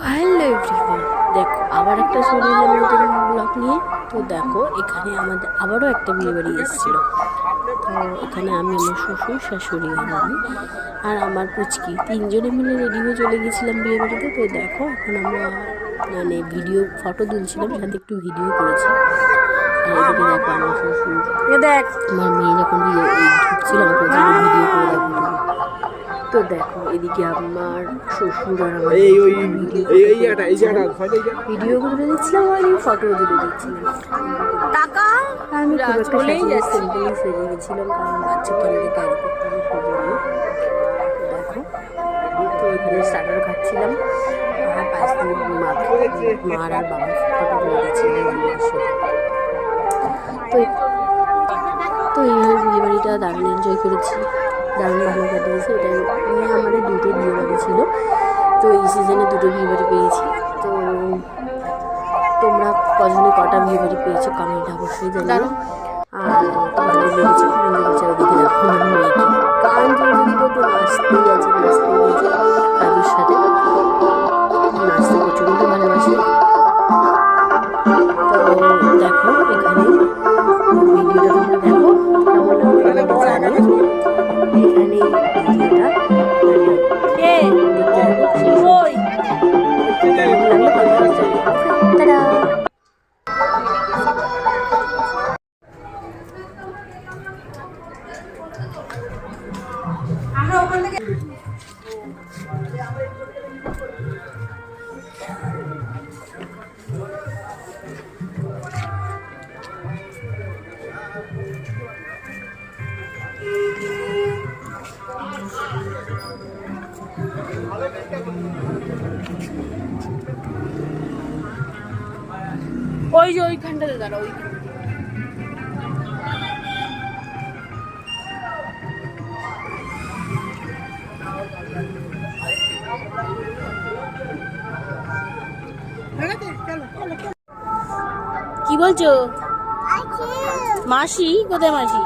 Hello everyone, দেখো আবার একটা চলে এলাম নতুন ব্লগ নিয়ে। তো দেখো এখানে আমাদের আবারও একটা বিয়ে বাড়ি এসেছিল। তো এখানে আমি, আমার শ্বশুর, শাশুড়ি আর আমি আর আমার পুচকি তিনজনে মিলে রেডি হয়ে চলে গেছিলাম বিয়ে বাড়িতে। তো দেখো এখন আমরা মানে ভিডিও ফটো তুলছিলাম, সাথে একটু ভিডিও করেছি। আর এদিকে দেখো আমার শ্বশুর, দেখ আমার মেয়ে যখন ঢুকছিল আমাকে ভিডিও করে দেখো। তো দেখো এদিকে আমার শ্বশুর আর আমার ভিডিও করে দিচ্ছিলাম আর ফটো তুলে দিচ্ছিলাম। টাকা আমি খুব একটা সিম্পলি সেরে গেছিলাম, কারণ বাচ্চাকে আমাকে ক্যারি করতে হবে সেজন্য। দেখো তো এখানে স্টার্টার খাচ্ছিলাম আর পাশ দিয়ে মার আর বাবার ফটো তুলে দিচ্ছিলাম আমার সাথে। তো এইভাবে বিয়ে বাড়িটা দারুণ এনজয় করেছি, দারুণ ভালো কাটিয়েছি। এটা নিয়ে আমাদের দুটো বিয়ে বাড়ি ছিল, তো এই সিজনে দুটো বিয়ে বাড়ি পেয়েছি। তো তোমরা কজনে কটা বিয়ে বাড়ি পেয়েছো কমেন্টে অবশ্যই জানাও। আর ভালো লেগেছে, ভালো লেগেছে। ওদিকে দেখো আমার মেয়েকে গান যদি তো নাচতেই আছে দাদুর সাথে, নাচতে প্রচণ্ড ভালোবাসে। তো দেখো এখানে ভিডিওটা তোমরা দেখো, কেমন লাগবে জানিও। এখানে ভিডিওটা ওই যে ওইখানটাতে দাঁড়া, ওইখানটা কি বলছো? মাসি কোথায়? মাসি